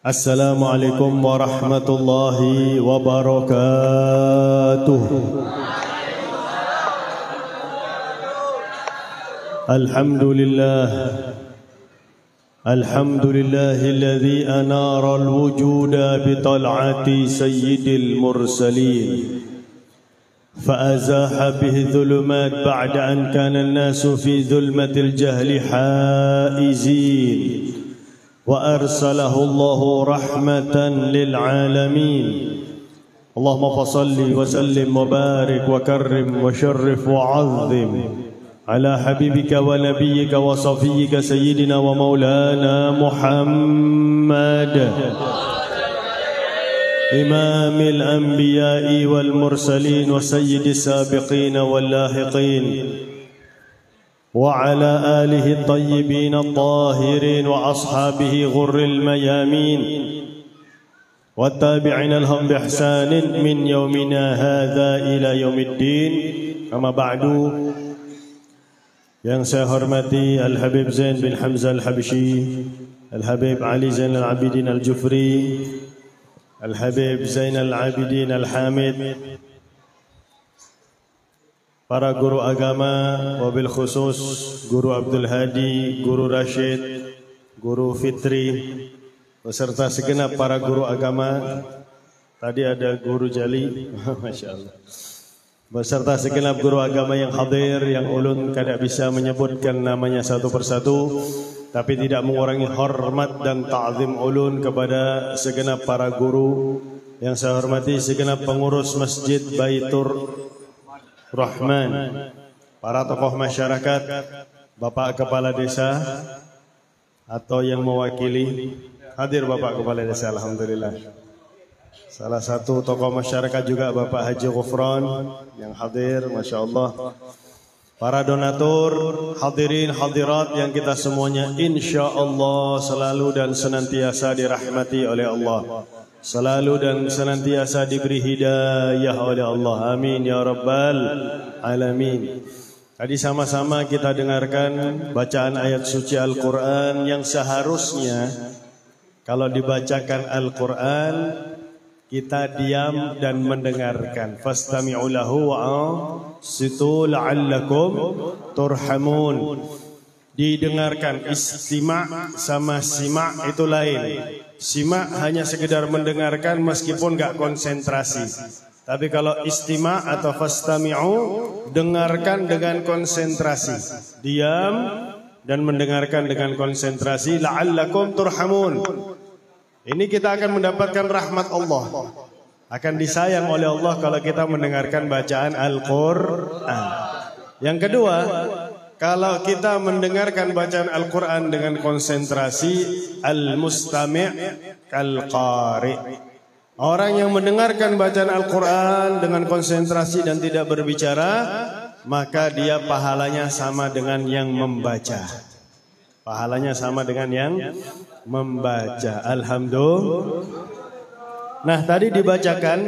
Assalamualaikum warahmatullahi wabarakatuh. Alhamdulillahilladzi anara al-wujuda bi tal'ati sayyidil mursalin فأزاح به الظلمات بعد أن كان الناس في ظلمة الجهل حائزين وأرسله الله رحمة للعالمين اللهم فصل وسلم وبارك وكرم وشرف وعظم على حبيبك ونبيك وصفيك سيدنا ومولانا محمد إمام الأنبياء والمرسلين وسيد السابقين واللاحقين وعلى آله الطيبين الطاهرين وأصحابه غر الميامين والتابعين لهم بإحسان من يومنا هذا إلى يوم الدين. أما بعد, yang saya hormati Al-Habib Zain bin Hamzah Al-Habsyi, Al-Habib Ali Zain Al-Abidin Al-Jufri, Al-Habib Zain Al-Abidin Al-Hamid, para guru agama, wabil khusus Guru Abdul Hadi, Guru Rashid, Guru Fitri, beserta segenap para guru agama. Tadi ada Guru Jali, Masya Allah. Beserta segenap guru agama yang hadir, yang ulun tidak bisa menyebutkan namanya satu persatu, tapi tidak mengurangi hormat dan ta'zim ulun kepada segenap para guru. Yang saya hormati segenap pengurus Masjid Baitur Rahman, para tokoh masyarakat, Bapak Kepala Desa atau yang mewakili. Hadir Bapak Kepala Desa, alhamdulillah. Salah satu tokoh masyarakat juga Bapak Haji Ghufran yang hadir, Masya Allah. Para donatur, hadirin hadirat yang kita semuanya insya Allah selalu dan senantiasa dirahmati oleh Allah, selalu dan senantiasa diberi hidayah oleh Allah. Amin ya rabbal alamin. Tadi sama-sama kita dengarkan bacaan ayat suci Al-Quran yang seharusnya kalau dibacakan Al-Quran kita diam dan mendengarkan. Fastami'u lahu wa'ansitu la'allakum turhamun. Didengarkan. Istima' sama sima' itu lain. Sima' hanya sekedar mendengarkan meskipun enggak konsentrasi. Tapi kalau istima' atau fastami'u, dengarkan dengan konsentrasi. Diam dan mendengarkan dengan konsentrasi. La'allakum turhamun. Ini kita akan mendapatkan rahmat Allah. Akan disayang oleh Allah kalau kita mendengarkan bacaan Al-Quran. Yang kedua, kalau kita mendengarkan bacaan Al-Quran dengan konsentrasi, al-mustami' kal-qari. Orang yang mendengarkan bacaan Al-Quran dengan konsentrasi dan tidak berbicara, maka dia pahalanya sama dengan yang membaca. Pahalanya sama dengan yang membaca. Alhamdulillah. Nah, tadi dibacakan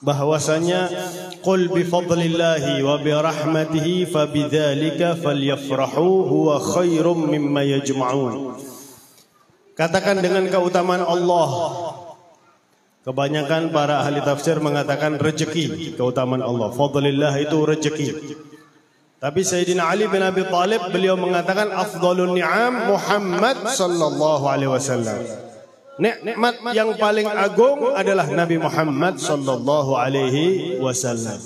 bahwasanya qul bi fadlillahi wa bi rahmatihi fabidzalika falyafrahu huwa khairum mimma yajma'un. Katakan dengan keutamaan Allah. Kebanyakan para ahli tafsir mengatakan rezeki, keutamaan Allah. Fadlillah itu rezeki. Tapi Sayyidina Ali bin Abi Thalib beliau mengatakan afdhalun ni'am Muhammad sallallahu alaihi wasallam. Nikmat yang paling agung adalah Nabi Muhammad sallallahu alaihi wasallam.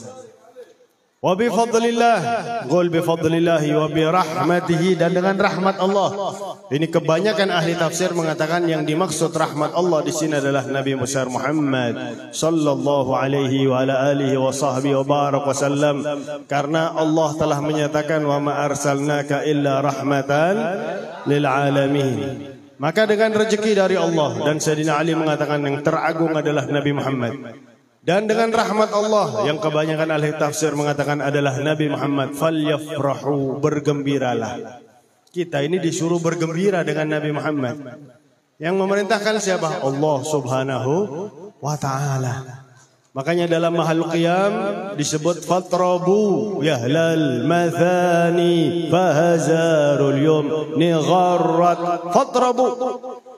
Wa bi fadlillah, qul bi fadlillah wa bi rahmatihi, dan dengan rahmat Allah. Ini kebanyakan ahli tafsir mengatakan yang dimaksud rahmat Allah di sini adalah Nabi besar Muhammad sallallahu alaihi wa ala alihi wa sahbihi wa barak wasallam, karena Allah telah menyatakan wa ma arsalnaka illa rahmatan lil alamin. Maka dengan rezeki dari Allah, dan Sayyidina Ali mengatakan yang teragung adalah Nabi Muhammad. Dan dengan rahmat Allah yang kebanyakan ahli tafsir mengatakan adalah Nabi Muhammad. Falyafrahu, bergembiralah. Kita ini disuruh bergembira dengan Nabi Muhammad. Yang memerintahkan siapa? Allah subhanahu wa ta'ala. Makanya dalam mahal qiyam disebut fatrabu yahlal mathani fahazarul yum nigharrat. Fatrabu,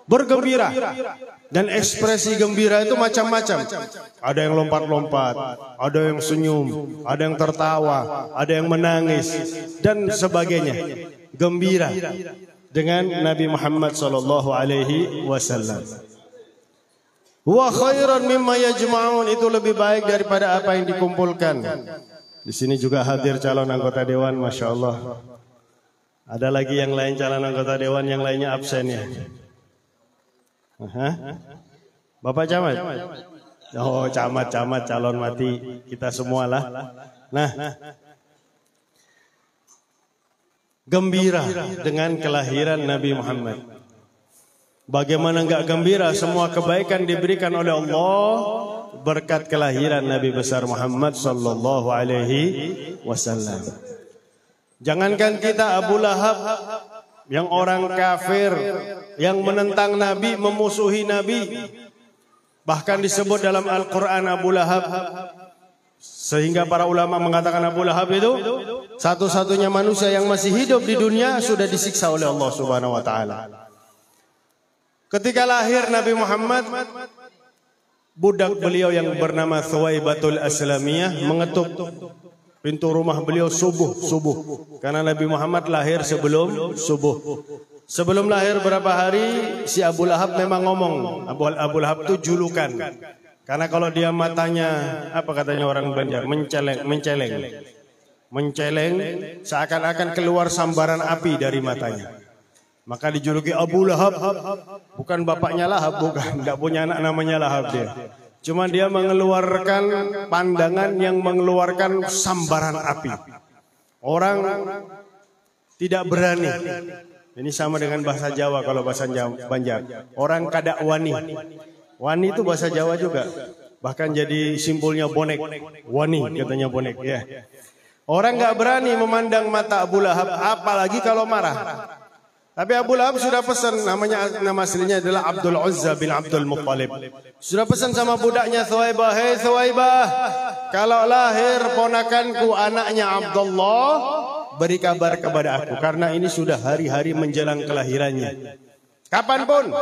bergembira. Dan ekspresi gembira itu macam-macam. Ada yang lompat-lompat, ada yang senyum, ada yang tertawa, ada yang menangis dan sebagainya. Gembira dengan Nabi Muhammad sallallahu alaihi wasallam. Wa khairan mimma yajma'un, itu lebih baik daripada apa yang dikumpulkan. Di sini juga hadir calon anggota dewan, Masya Allah. Ada lagi yang lain calon anggota dewan yang lainnya absen ya. Bapak camat? Oh, camat calon mati kita semualah. Nah, gembira dengan kelahiran Nabi Muhammad. Bagaimana enggak gembira, semua kebaikan diberikan oleh Allah berkat kelahiran Nabi besar Muhammad sallallahu alaihi wasallam. Jangankan kita, Abu Lahab yang orang kafir, yang menentang Nabi, memusuhi Nabi, bahkan disebut dalam Al-Quran Abu Lahab, sehingga para ulama mengatakan Abu Lahab itu satu-satunya manusia yang masih hidup di dunia sudah disiksa oleh Allah Subhanahu wa taala. Ketika lahir Nabi Muhammad, budak beliau yang bernama Thuwaibatul Aslamiyah mengetuk pintu rumah beliau subuh. Karena Nabi Muhammad lahir sebelum subuh. Sebelum lahir berapa hari, si Abu Lahab memang ngomong. Abu Lahab itu julukan. Karena kalau dia matanya, apa katanya orang Banjar, menceleng, seakan-akan keluar sambaran api dari matanya. Maka dijuluki Abu Lahab. Bukan bapaknya Lahab, bukan. Tidak punya anak namanya Lahab dia. Cuma dia mengeluarkan pandangan yang mengeluarkan sambaran api. Orang tidak berani. Ini sama dengan bahasa Jawa kalau bahasa Banjar. Orang kada wani. Wani itu bahasa Jawa juga. Bahkan jadi simpulnya bonek. Wani katanya bonek. Ya. Orang nggak berani memandang mata Abu Lahab, apalagi kalau marah. Tapi Abu Lahab sudah pesan, nama aslinya adalah Abdul Uzza bin Abdul Muttalib. Sudah pesan sama budaknya Thuwaibah, "Hei Thuwaibah, kalau lahir ponakanku anaknya Abdullah, beri kabar kepada aku, karena ini sudah hari-hari menjelang kelahirannya. Kapanpun."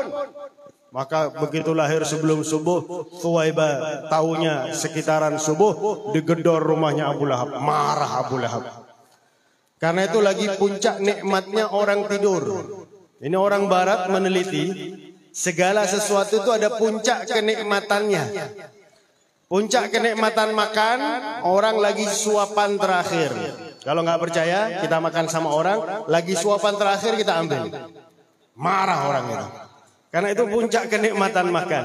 Maka begitu lahir sebelum subuh, Thuwaibah tahunya sekitaran subuh, digedor rumahnya Abu Lahab. Marah Abu Lahab. Karena itu lagi puncak nikmatnya orang tidur. Ini orang barat meneliti, segala sesuatu itu ada puncak kenikmatannya. Puncak kenikmatan makan, orang lagi suapan terakhir. Kalau nggak percaya, kita makan sama orang, lagi suapan terakhir kita ambil. Marah orang itu. Karena itu puncak kenikmatan makan.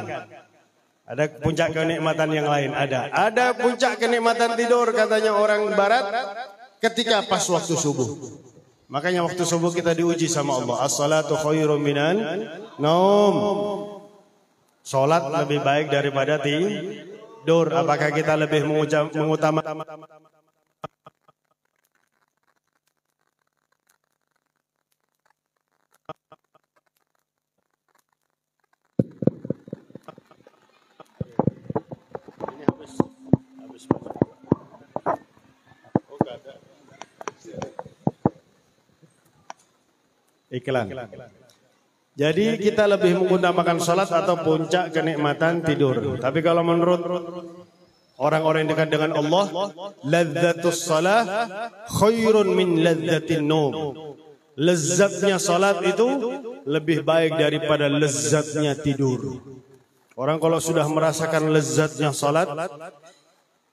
Ada puncak kenikmatan yang lain, ada. Ada puncak kenikmatan tidur, katanya orang barat. Ketika pas waktu subuh. Makanya waktu subuh kita diuji sama Allah. As-salatu khairum minan naum. Salat lebih baik daripada tidur. Apakah kita lebih mengutamakan iklan. Jadi kita lebih mengutamakan salat atau puncak kenikmatan tidur. Tapi kalau menurut orang-orang yang dekat dengan Allah, ladzatus salah khairun min ladzatin naum. Lezatnya salat itu lebih baik daripada lezatnya tidur. Orang kalau sudah merasakan lezatnya salat,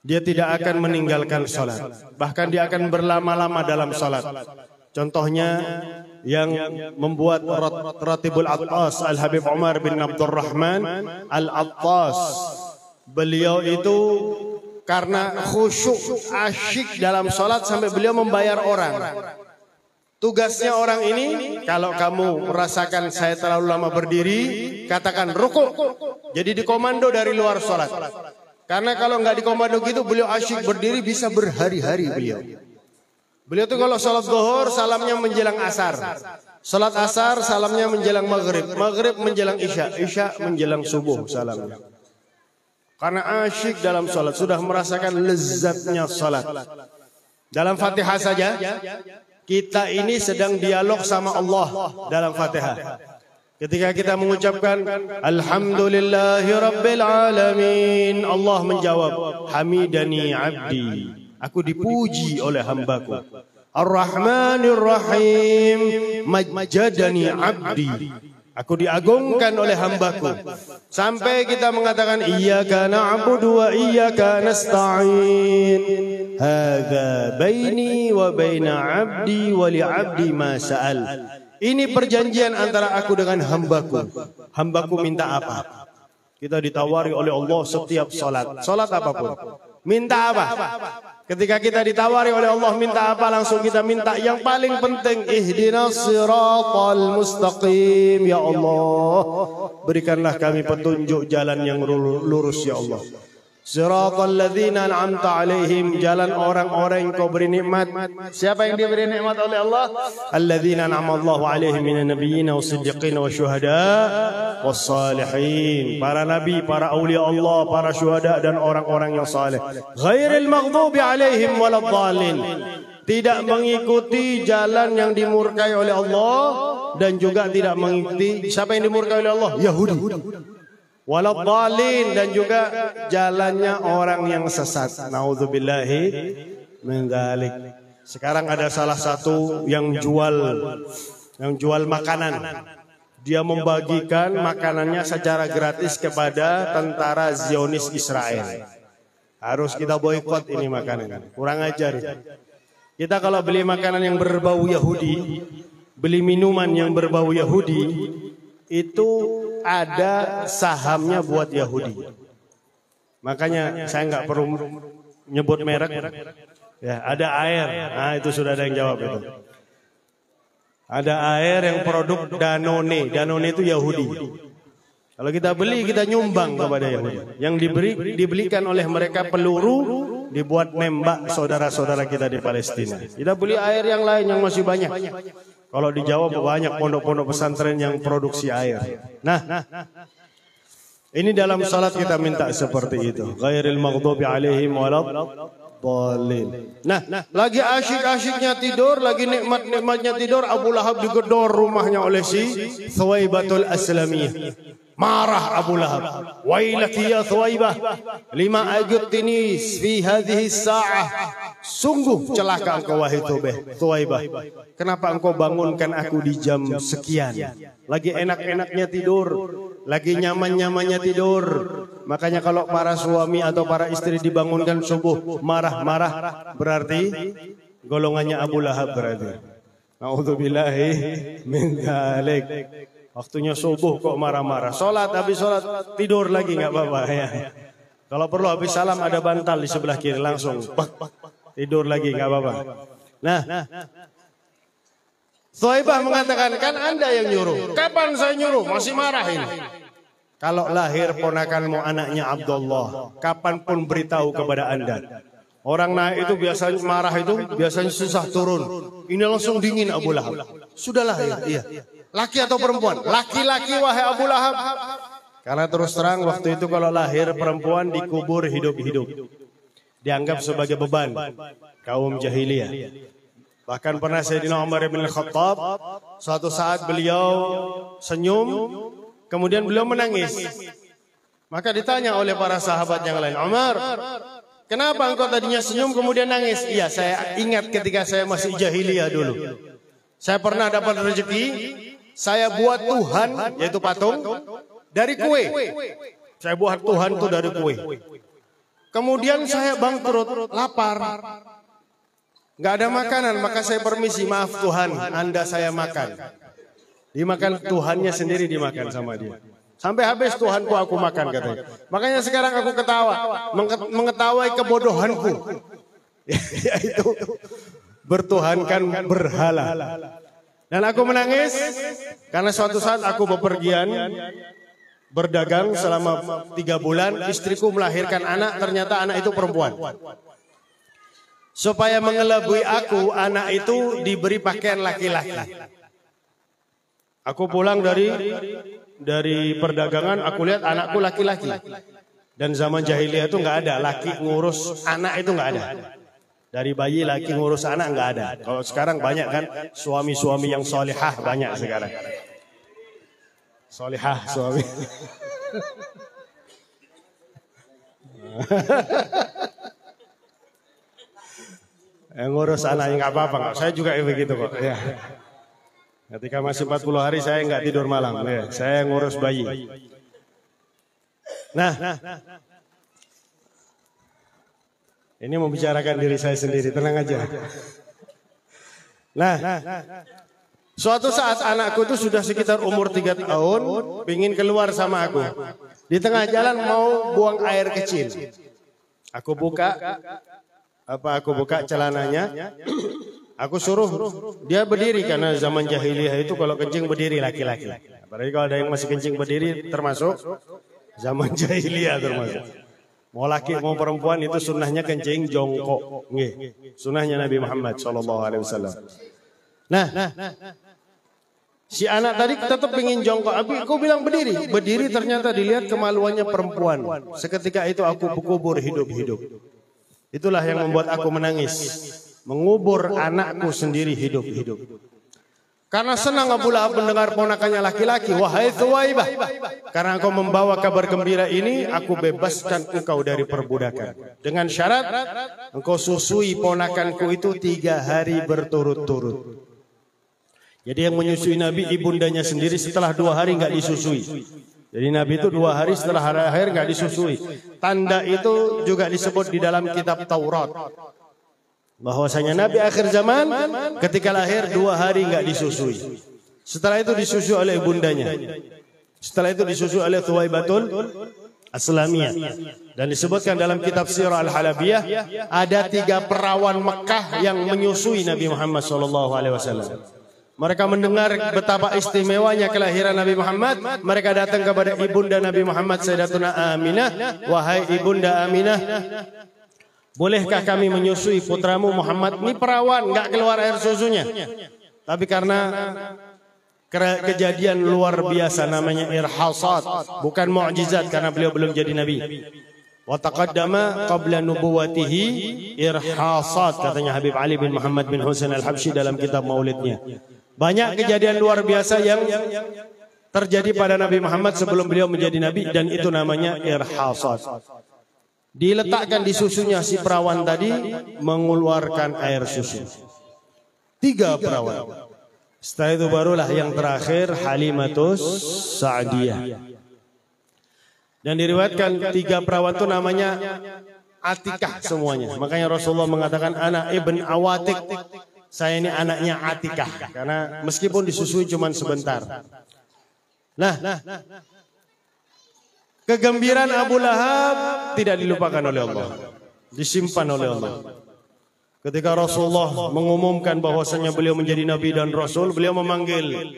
dia tidak akan meninggalkan salat. Bahkan dia akan berlama-lama dalam salat. Contohnya yang membuat Ratibul Attas Al-Habib Umar bin Abdurrahman Al-Attas. Beliau itu karena khusyuk asyik dalam sholat sampai beliau membayar orang. Tugasnya orang ini, kalau kamu merasakan saya terlalu lama berdiri, katakan ruku. Jadi dikomando dari luar sholat. Karena kalau nggak dikomando gitu, beliau asyik berdiri bisa berhari-hari beliau. Beliau tuh kalau sholat zuhur salamnya menjelang asar, sholat asar salamnya menjelang maghrib, maghrib menjelang isya, isya menjelang subuh salamnya. Karena asyik dalam salat, sudah merasakan lezatnya salat. Dalam Fatihah saja, kita ini sedang dialog sama Allah dalam Fatihah. Ketika kita mengucapkan Alhamdulillahi Rabbil Alamin, Allah menjawab, Hamidani Abdi, aku dipuji oleh hambaku. Ar-Rahmanir Rahim, Majjadani Abdi, aku diagungkan oleh hambaku. Sampai kita mengatakan Iyyaka na'budu wa iyyaka nasta'in. Hadza baini wa baina 'abdi wa li 'abdi ma sa'al. Ini perjanjian antara aku dengan hambaku. Hambaku minta apa? Kita ditawari oleh Allah setiap salat. Salat apapun. Minta apa? Ketika kita ditawari oleh Allah minta apa, langsung kita minta yang paling penting, ihdinas siratal mustaqim. Ya Allah, berikanlah kami petunjuk jalan yang lurus ya Allah. Siratal ladzina an'amta alaihim, jalan orang-orang yang kau beri nikmat. Siapa yang diberi nikmat oleh Allah? Alladzina an'amallahu alaihim minan nabiyyin was-siddiqin wasyuhada was-salihin. Para nabi, para aulia Allah, para syuhada dan orang-orang yang saleh. Ghairil maghdubi alaihim waladdallin. Tidak mengikuti jalan yang dimurkai oleh Allah dan juga tidak mengikuti siapa yang dimurkai oleh Allah? Yahudi. Waladhdallin, dan juga jalannya orang yang sesat. Nauzubillahi min dzalik. Sekarang ada salah satu yang jual makanan. Dia membagikan makanannya secara gratis kepada tentara Zionis Israel. Harus kita boikot ini makanan. Kurang ajar. Kita kalau beli makanan yang berbau Yahudi, beli minuman yang berbau Yahudi, itu ada sahamnya buat Yahudi. Makanya saya nggak perlu nyebut merek. Ya, ada air. Nah, itu sudah ada yang jawab itu. Ada air yang produk Danone. Danone itu Yahudi. Kalau kita beli, kita nyumbang kepada Yahudi. Yang dibelikan oleh mereka peluru dibuat nembak saudara-saudara kita di Palestina. Kita beli air yang lain yang masih banyak. Kalau di Jawa banyak pondok-pondok pesantren yang produksi air. Nah, ini dalam salat kita minta seperti itu. Ghairil maghdubi alaihim waladdallin. Nah, lagi asyik-asyiknya tidur, lagi nikmat-nikmatnya tidur, Abu Lahab digedor rumahnya oleh si Thuwaibatul Aslamiyah. Marah Abu Lahab. Wailaki ya Thuwaibah, lima ajutini fi hadhihi sa'ah. Sungguh celaka engkau wahai Thuwaibah. Kenapa engkau bangunkan aku di jam sekian? Lagi enak-enaknya tidur, lagi nyaman-nyamannya tidur. Makanya kalau para suami atau para istri dibangunkan subuh marah-marah, berarti golongannya Abu Lahab berarti. Nauzubillahi min dzalik. Waktunya subuh kok marah-marah. Sholat, habis sholat tidur lagi nggak apa-apa ya. Kalau perlu habis salam ada bantal di sebelah kiri langsung tidur lagi nggak apa-apa. Nah, Thuwaibah mengatakan, kan Anda yang nyuruh. Kapan saya nyuruh? Masih marah ini. Kalau lahir ponakanmu anaknya Abdullah, kapanpun beritahu kepada Anda. Orang naik itu biasanya marah itu biasanya susah turun. Ini langsung dingin Abu Lahab. Sudah lahir, iya. Laki atau perempuan? Laki-laki wahai Abu Lahab. Karena terus terang waktu itu kalau lahir perempuan dikubur hidup-hidup. Dianggap sebagai beban kaum jahiliyah. Bahkan pernah Sayyidina Umar bin Khattab, suatu saat beliau senyum, kemudian beliau menangis. Maka ditanya oleh para sahabat yang lain, Umar, kenapa engkau tadinya senyum kemudian nangis? Iya, saya ingat ketika saya masih jahiliyah dulu. Saya pernah dapat rezeki, saya buat Tuhan, yaitu patung, dari kue. Saya buat Tuhan itu dari kue. Kemudian saya bangkrut, lapar. Nggak ada makanan, maka saya permisi, maaf Tuhan, Anda saya makan. Dimakan Tuhannya sendiri, dimakan sama dia. Sampai habis Tuhanku aku makan katanya. Makanya sekarang aku ketawa, mengetahui kebodohanku. Yaitu bertuhankan berhala. Dan aku menangis karena suatu saat aku bepergian berdagang selama 3 bulan, istriku melahirkan anak, ternyata anak itu perempuan. Supaya mengelabui aku, anak itu diberi pakaian laki-laki. Aku pulang dari perdagangan, aku lihat anakku laki-laki. Dan zaman jahiliyah itu nggak ada laki ngurus anak, itu nggak ada. Dari bayi laki ngurus anak nggak ada. Kalau sekarang banyak kan suami-suami yang solihah, banyak sekarang. Solihah suami. Ngurus anaknya nggak apa-apa. Saya juga begitu kok. Ya. Ketika masih 40 hari saya nggak tidur malam. Ya. Saya ngurus bayi. Nah, ini membicarakan diri saya sendiri, tenang aja. Nah, suatu saat anakku itu sudah sekitar umur 3 tahun, ingin keluar sama aku. Di tengah jalan mau buang air kecil. Aku buka celananya, aku suruh dia berdiri karena zaman jahiliyah itu kalau kencing berdiri laki-laki. Apalagi kalau ada yang masih kencing berdiri termasuk zaman jahiliyah termasuk. Mau laki mau perempuan itu sunnahnya kencing jongkok. Sunnahnya Nabi Muhammad SAW. Nah, si anak tadi tetap ingin jongkok. Aku bilang berdiri. Berdiri ternyata dilihat kemaluannya perempuan. Seketika itu aku kubur hidup-hidup. Itulah yang membuat aku menangis. Mengubur anakku sendiri hidup-hidup. Karena senang Abu Lahab mendengar ponakannya laki-laki. Wahai Thuwaibah, karena engkau membawa kabar gembira ini, aku bebaskan engkau dari perbudakan. Dengan syarat, engkau susui ponakanku itu 3 hari berturut-turut. Jadi yang menyusui Nabi ibundanya sendiri setelah 2 hari nggak disusui. Jadi Nabi itu 2 hari setelah hari akhir nggak disusui. Tanda itu juga disebut di dalam kitab Taurat. Bahwasanya Nabi akhir zaman ketika lahir 2 hari nggak disusui. Setelah itu disusui oleh ibundanya. Setelah itu disusui oleh Thuwaibatul Aslamiyah. Dan disebutkan dalam kitab Sirah Al-Halabiyah ada 3 perawan Mekah yang menyusui Nabi Muhammad SAW. Mereka mendengar betapa istimewanya kelahiran Nabi Muhammad. Mereka datang kepada ibunda Nabi Muhammad Sayyidatuna Aminah. Wahai ibunda Aminah, bolehkah kami menyusui putramu Muhammad? Ini perawan, nggak keluar air susunya. Tapi karena kejadian luar biasa namanya irhasat, bukan mukjizat karena beliau belum jadi nabi. Wa taqaddama qabla nubuwatihi irhasat, katanya Habib Ali bin Muhammad bin Husain Al-Habsyi dalam kitab Maulidnya. Banyak kejadian luar biasa yang terjadi pada Nabi Muhammad sebelum beliau menjadi nabi dan itu namanya irhasat. Diletakkan di susunya si perawan tadi mengeluarkan air susu. 3 perawan. Setelah itu barulah yang terakhir Halimatus Sa'diyah. Dan diriwayatkan 3 perawan itu namanya Atikah semuanya. Makanya Rasulullah mengatakan anak ibn Awatik. Saya ini anaknya Atikah. Karena meskipun disusui cuma sebentar. Nah, kegembiraan Abu Lahab tidak dilupakan oleh Allah. Disimpan oleh Allah. Ketika Rasulullah mengumumkan bahwasanya beliau menjadi Nabi dan Rasul, beliau memanggil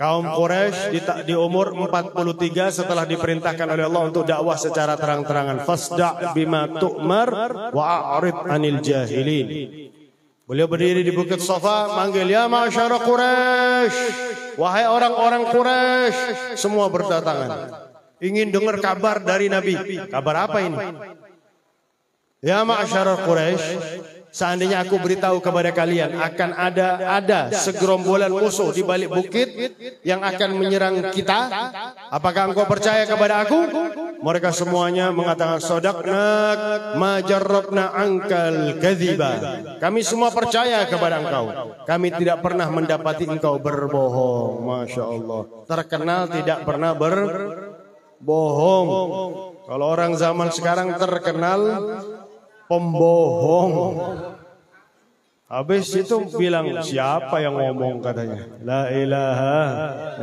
kaum Quraisy di umur 43 setelah diperintahkan oleh Allah untuk dakwah secara terang-terangan. Fasda' bima tu'mar wa a'rid 'anil jahilin. Beliau berdiri di Bukit Safa, manggil ya ma'syara Quraisy. Wahai orang-orang Quraisy, semua berdatangan. Ingin dengar kabar dari Nabi. Kabar apa ini? Ya ma'asyarul Quraisy, seandainya aku beritahu kepada kalian akan ada segerombolan musuh di balik bukit yang akan menyerang kita, apakah engkau percaya kepada aku? Mereka semuanya mengatakan sadaqnak ma jarrabna ankal kadhiba. Kami semua percaya kepada engkau. Kami tidak pernah mendapati engkau berbohong. Masya Allah. Terkenal tidak pernah bohong. Kalau orang zaman sekarang terkenal pembohong. Habis itu bilang siapa yang ngomong katanya. La ilaha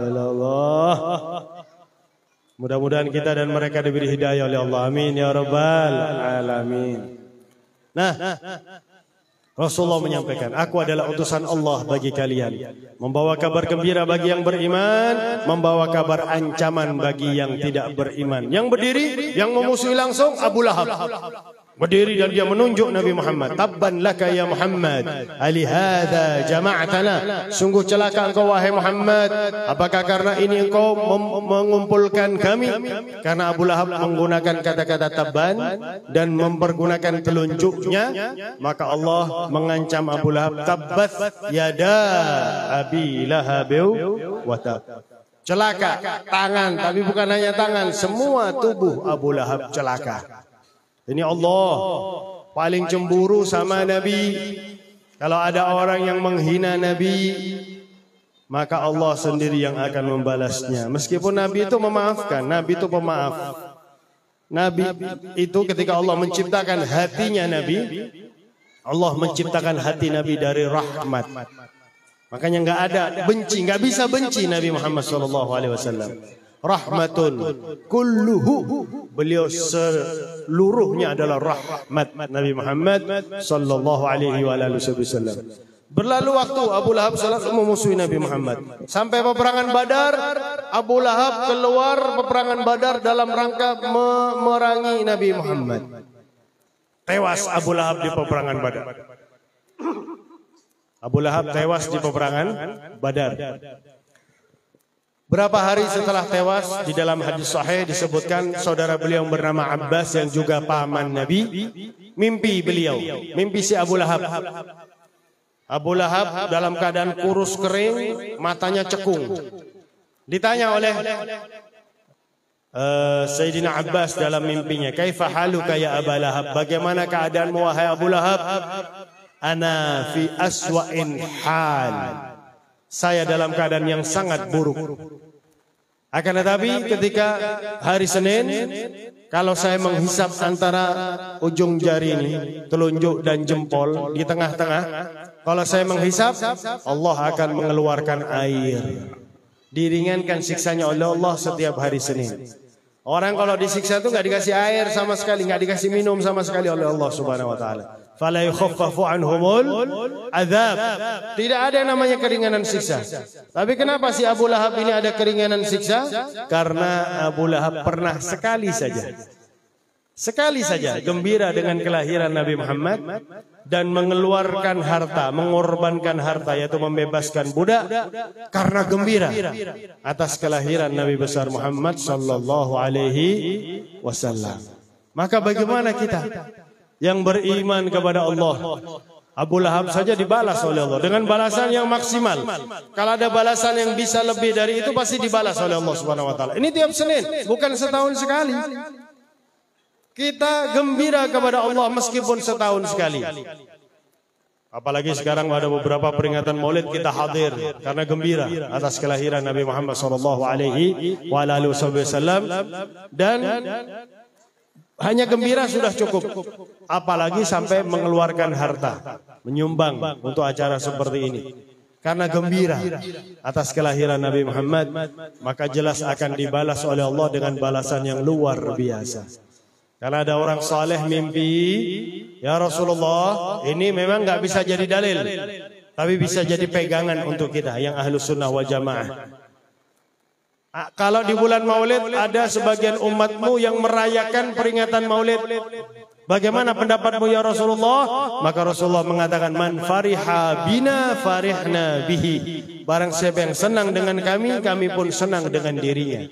illallah. Mudah-mudahan kita dan mereka diberi hidayah oleh Allah. Amin ya rabbal alamin. Nah, Rasulullah menyampaikan, aku adalah utusan Allah bagi kalian. Membawa kabar gembira bagi yang beriman, membawa kabar ancaman bagi yang tidak beriman. Yang berdiri, yang memusuhi langsung Abu Lahab. Berdiri dan dia menunjuk Nabi Muhammad. Tabban laka ya Muhammad, alihada jama'atana. Sungguh celaka engkau wahai Muhammad. Apakah karena ini engkau mengumpulkan kami? Karena Abu Lahab menggunakan kata-kata tabban dan mempergunakan telunjuknya, maka Allah mengancam Abu Lahab, tabbat yada abi lahabiw wa tab. Celaka tangan, tapi bukan hanya tangan, semua tubuh Abu Lahab celaka. Ini Allah paling cemburu sama Nabi. Kalau ada orang yang menghina Nabi, maka Allah sendiri yang akan membalasnya. Meskipun Nabi itu memaafkan, Nabi itu pemaaf. Nabi itu ketika Allah menciptakan hatinya Nabi, Allah menciptakan hati Nabi dari rahmat. Makanya nggak ada benci, nggak bisa benci Nabi Muhammad SAW. Rahmatun kulluhu, beliau seluruhnya adalah rahmat. Nabi Muhammad sallallahu alaihi wasallam. Berlalu waktu, Abu Lahab selalu memusuhi Nabi Muhammad. Sampai peperangan Badar, Abu Lahab keluar peperangan Badar dalam rangka memerangi Nabi Muhammad. Tewas Abu Lahab di peperangan Badar. Abu Lahab tewas di peperangan Badar. Berapa hari setelah tewas, di dalam hadis sahih disebutkan saudara beliau yang bernama Abbas yang juga paman Nabi, mimpi beliau, mimpi si Abu Lahab. Abu Lahab dalam keadaan kurus kering, matanya cekung. Ditanya oleh Sayyidina Abbas dalam mimpinya, kaifa haluka ya Abu Lahab, bagaimana keadaanmu wahai Abu Lahab? Ana fi aswa'in hal, saya dalam keadaan yang sangat buruk. Akan tetapi ketika hari Senin, kalau saya menghisap antara ujung jari ini, telunjuk dan jempol di tengah-tengah, kalau saya menghisap, Allah akan mengeluarkan air. Diringankan siksanya oleh Allah setiap hari Senin. Orang kalau disiksa itu nggak dikasih air sama sekali, nggak dikasih minum sama sekali oleh Allah Subhanahu Wa Taala. Fala yukhaffafu anhumul azab. Tidak ada yang namanya keringanan siksa. Tapi kenapa si Abu Lahab ini ada keringanan siksa? Karena Abu Lahab pernah sekali saja gembira dengan kelahiran Nabi Muhammad dan mengeluarkan harta, mengorbankan harta, yaitu membebaskan budak karena gembira atas kelahiran Nabi besar Muhammad sallallahu alaihi wasallam. Maka bagaimana kita yang beriman kepada Allah? Abu Lahab saja dibalas oleh Allah dengan balasan yang maksimal. Kalau ada balasan yang bisa lebih dari itu, pasti dibalas oleh Allah Subhanahu Wa Taala. Ini tiap Senin, bukan setahun sekali. Kita gembira kepada Allah meskipun setahun sekali. Apalagi sekarang ada beberapa peringatan Maulid, kita hadir karena gembira atas kelahiran Nabi Muhammad sallallahu alaihi wasallam, dan hanya gembira sudah cukup, apalagi sampai mengeluarkan harta, menyumbang untuk acara seperti ini. Karena gembira atas kelahiran Nabi Muhammad, maka jelas akan dibalas oleh Allah dengan balasan yang luar biasa. Karena ada orang saleh mimpi, ya Rasulullah, ini memang nggak bisa jadi dalil, tapi bisa jadi pegangan untuk kita yang Ahlus Sunnah wal Jamaah. Kalau di bulan Maulid ada sebagian umatmu yang merayakan peringatan Maulid, bagaimana pendapatmu ya Rasulullah? Maka Rasulullah mengatakan, man fariha bina farihna bihi. Barang siapa yang senang dengan kami, kami pun senang dengan dirinya.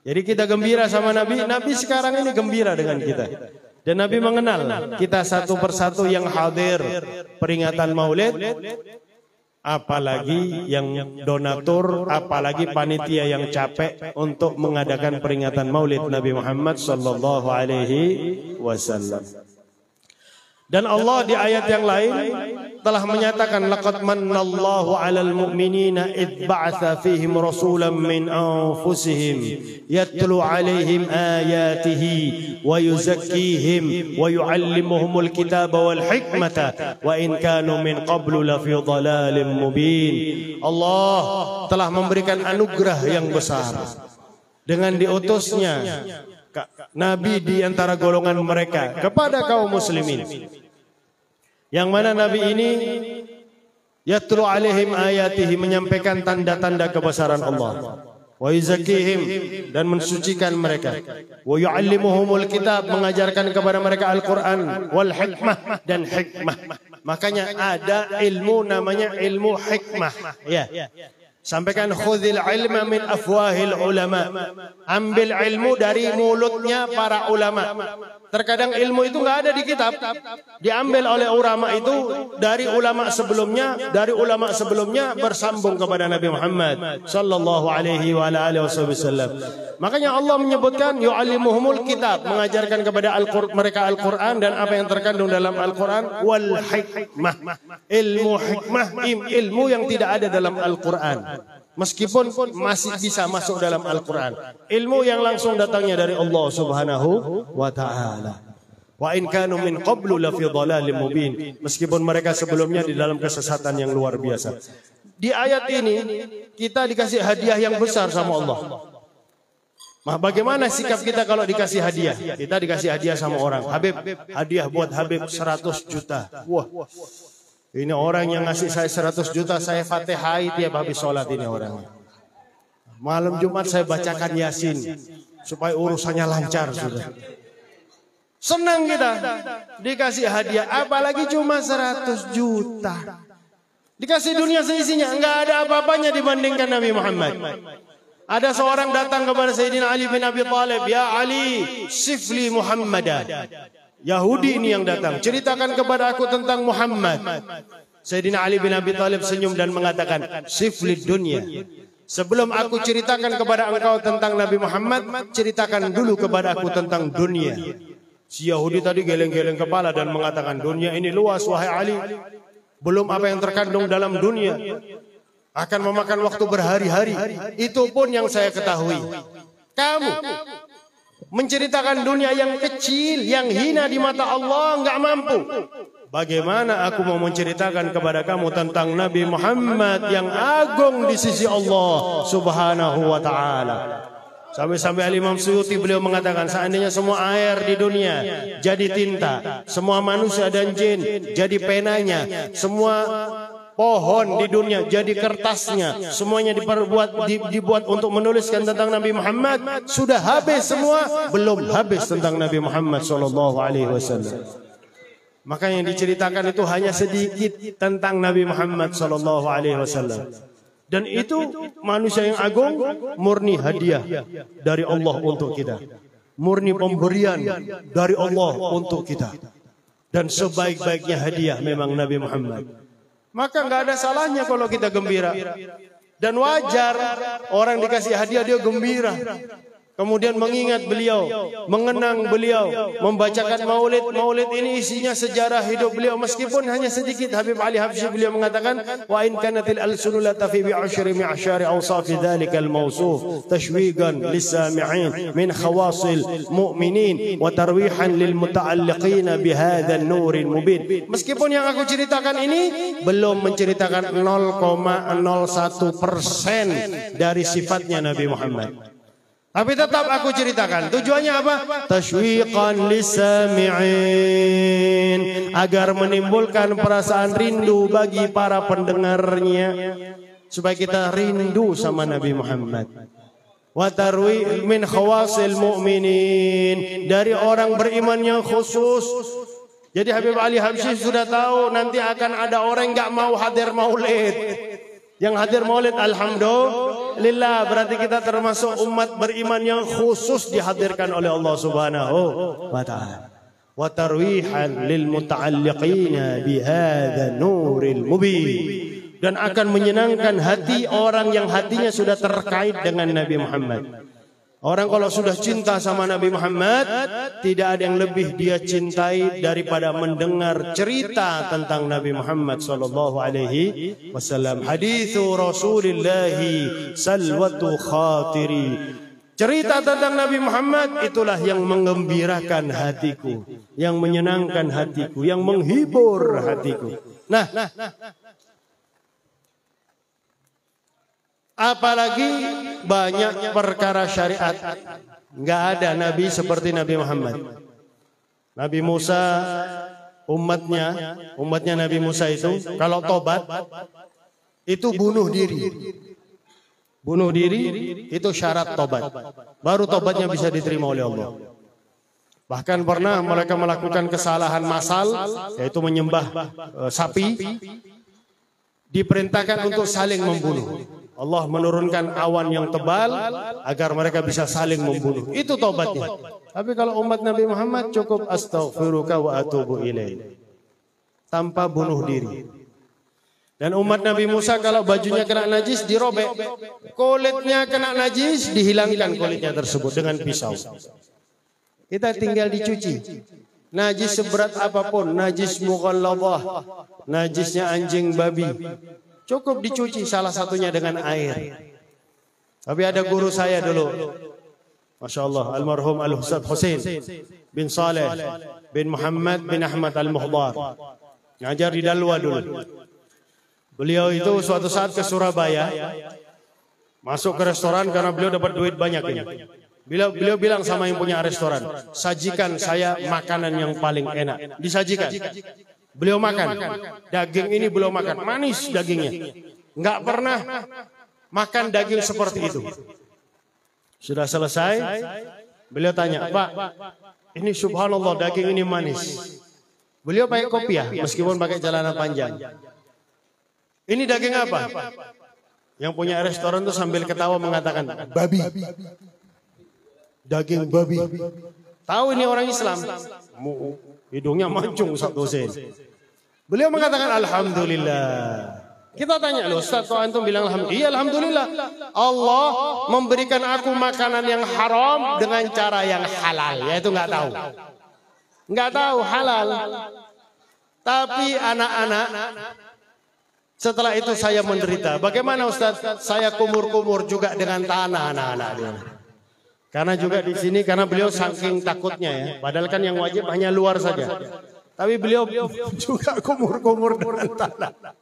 Jadi kita gembira sama Nabi, Nabi sekarang ini gembira dengan kita. Dan Nabi mengenal kita satu persatu yang hadir peringatan Maulid, apalagi yang donatur, apalagi panitia yang capek untuk mengadakan peringatan Maulid Nabi Muhammad sallallahu alaihi wasallam. Dan Allah di ayat yang lain telah menyatakan, laqad mannallahu 'alal mu'minina id ba'atsa fihim rasulan min anfusihim yatlu 'alaihim ayatihi wa yuzakkihim wa yu'allimuhumul kitaba wal hikmata wa in kanu min qablu lafi dhalalin mubin. Allah telah memberikan anugerah yang besar dengan diutusnya Nabi di antara golongan mereka kepada kaum muslimin, yang mana Nabi ini yatlu alaihim ayatihi, menyampaikan tanda-tanda kebesaran Allah, wa yuzakkihim, dan mensucikan mereka, wa yu'allimuhumul kitab, mengajarkan kepada mereka Al-Quran, wal hikmah, dan hikmah. Makanya ada ilmu namanya ilmu hikmah. Ya. Sampaikan khudhil ilma min afwahil ulama. Ambil ilmu dari mulutnya para ulama. Terkadang ilmu itu nggak ada di kitab, diambil oleh ulama itu dari ulama sebelumnya bersambung kepada Nabi Muhammad sallallahu alaihi wa alihi wasallam. Makanya Allah menyebutkan yu'allimuhumul kitab, mengajarkan kepada mereka Al-Quran dan apa yang terkandung dalam Al-Quran, wal hikmah, ilmu hikmah, ilmu yang tidak ada dalam Al-Quran. Meskipun masih bisa masuk dalam Al-Quran. Ilmu yang langsung datangnya dari Allah subhanahu wa ta'ala. Wa in kanu min qablu lafi dhalalim mubin. Meskipun mereka sebelumnya di dalam kesesatan yang luar biasa. Di ayat ini kita dikasih hadiah yang besar sama Allah. Nah, bagaimana sikap kita kalau dikasih hadiah? Kita dikasih hadiah sama orang. Habib, hadiah buat Habib 100 juta. Wah. Ini orang yang ngasih saya 100 juta, saya fatihai tiap habis sholat ini orang. Malam Jumat saya bacakan Yasin supaya urusannya lancar sudah. Senang kita dikasih hadiah, apalagi cuma 100 juta. Dikasih dunia seisinya, enggak ada apa-apanya dibandingkan Nabi Muhammad. Ada seorang datang kepada Sayyidina Ali bin Abi Thalib, "Ya Ali, sifli Muhammadan." Yahudi ini yang datang, ceritakan kepada aku tentang Muhammad. Sayyidina Ali bin Abi Thalib senyum dan mengatakan, "Siflid dunya." Sebelum aku ceritakan kepada engkau tentang Nabi Muhammad, ceritakan dulu kepada aku tentang dunia. Si Yahudi tadi geleng-geleng kepala dan mengatakan, "Dunia ini luas wahai Ali. Belum apa yang terkandung dalam dunia. Akan memakan waktu berhari-hari. Itu pun yang saya ketahui. Kamu menceritakan dunia yang kecil, yang hina di mata Allah, enggak mampu. Bagaimana aku mau menceritakan kepada kamu tentang Nabi Muhammad yang agung di sisi Allah subhanahu wa ta'ala." Sampai-sampai Al-Imam Suyuti beliau mengatakan, seandainya semua air di dunia jadi tinta, semua manusia dan jin jadi penanya, semua pohon di dunia jadi kertasnya, semuanya dibuat untuk menuliskan tentang Nabi Muhammad, sudah habis semua, belum habis tentang Nabi Muhammad sallallahu alaihi wasallam. Maka yang diceritakan itu hanya sedikit tentang Nabi Muhammad sallallahu alaihi wasallam. Dan itu manusia yang agung, murni hadiah dari Allah untuk kita. Murni pemberian dari Allah untuk kita. Dan sebaik-baiknya hadiah memang Nabi Muhammad. Maka nggak ada salahnya kalau kita gembira. Dan wajar orang dikasih hadiah dia gembira. Kemudian mengingat beliau, mengenang beliau, membacakan maulid. Maulid ini isinya sejarah hidup beliau meskipun hanya sedikit. Habib Ali Habsyi beliau mengatakan, "Wa in kanatil alsunu la tafi bi 'ashri mi'syari awsaf dzalikal mawsuf tashwiqan lis-sami'in min khawasil mu'minin wa tarwihan lil muta'alliqin bi hadzal nuril mubin." Meskipun yang aku ceritakan ini belum menceritakan 0,01% dari sifatnya Nabi Muhammad. Tapi tetap aku ceritakan. Tujuannya apa? Tashwiqan lis-sami'in, agar menimbulkan perasaan rindu bagi para pendengarnya, supaya kita rindu sama Nabi Muhammad. Wa tarwi min khawasil mu'minin, dari orang beriman yang khusus. Jadi Habib Ali Habsyi sudah tahu nanti akan ada orang yang enggak mau hadir maulid. Yang hadir maulid alhamdulillah, berarti kita termasuk umat beriman yang khusus dihadirkan oleh Allah Subhanahu wa taala. Wa tarwihan lil muta'alliqina bi hadzal nuril mubin, dan akan menyenangkan hati orang yang hatinya sudah terkait dengan Nabi Muhammad. Orang kalau sudah cinta sama Nabi Muhammad, tidak ada yang lebih dia cintai daripada mendengar cerita tentang Nabi Muhammad sallallahu alaihi wasallam. Hadithu Rasulillah salwatu khatiri. Cerita tentang Nabi Muhammad itulah yang mengembirakan hatiku, yang menyenangkan hatiku, yang menghibur hatiku. Nah, apalagi banyak perkara syariat, nggak ada Nabi seperti Nabi Muhammad. Nabi Musa, umatnya Nabi Musa itu kalau tobat itu bunuh diri. Bunuh diri itu syarat tobat. Baru tobatnya bisa diterima oleh Allah. Bahkan pernah mereka melakukan kesalahan massal, yaitu menyembah sapi, diperintahkan untuk saling membunuh. Allah menurunkan awan yang tebal agar mereka bisa saling membunuh. Itu tobatnya. Tapi kalau umat Nabi Muhammad cukup astaghfiruka wa atubu ilaih, tanpa bunuh diri. Dan umat Nabi Musa kalau bajunya kena najis dirobek, kulitnya kena najis dihilangkan kulitnya tersebut dengan pisau. Kita tinggal dicuci. Najis seberat apapun, najis mughalladhah, najisnya anjing babi, cukup dicuci salah satunya dengan air. Tapi ada guru saya dulu, Masya Allah, almarhum Al-Ustaz Husain bin Saleh bin Muhammad bin Ahmad Al-Muhdar, ngajar di Dalwa dulu. Beliau itu suatu saat ke Surabaya, masuk ke restoran karena beliau dapat duit banyak ini. Beliau bilang sama yang punya restoran, sajikan saya makanan yang paling enak. Disajikan. Beliau makan. Daging ini beliau makan. Manis dagingnya. Nggak pernah makan daging seperti itu. Sudah selesai, beliau tanya, Pak, ini subhanallah daging ini manis. Beliau pakai kopiah, meskipun pakai celana panjang. Ini daging apa? Yang punya restoran tuh sambil ketawa mengatakan, babi. Daging babi. Tahu ini orang Islam. Hidungnya mancung Ustaz Husain. Beliau mengatakan alhamdulillah. Kita tanya, loh Ustaz, kok antum bilang alhamdulillah? Iya alhamdulillah. Allah memberikan aku makanan yang haram dengan cara yang halal. Yaitu nggak tahu. Nggak tahu halal. Tapi anak-anak, setelah itu saya menderita. Bagaimana Ustaz? Saya kumur-kumur juga dengan tanah anak-anak dia. Karena juga di sini, karena beliau saking takutnya ya. Padahal kan yang wajib hanya luar saja. Tapi beliau juga kumur-kumur dengan tanah.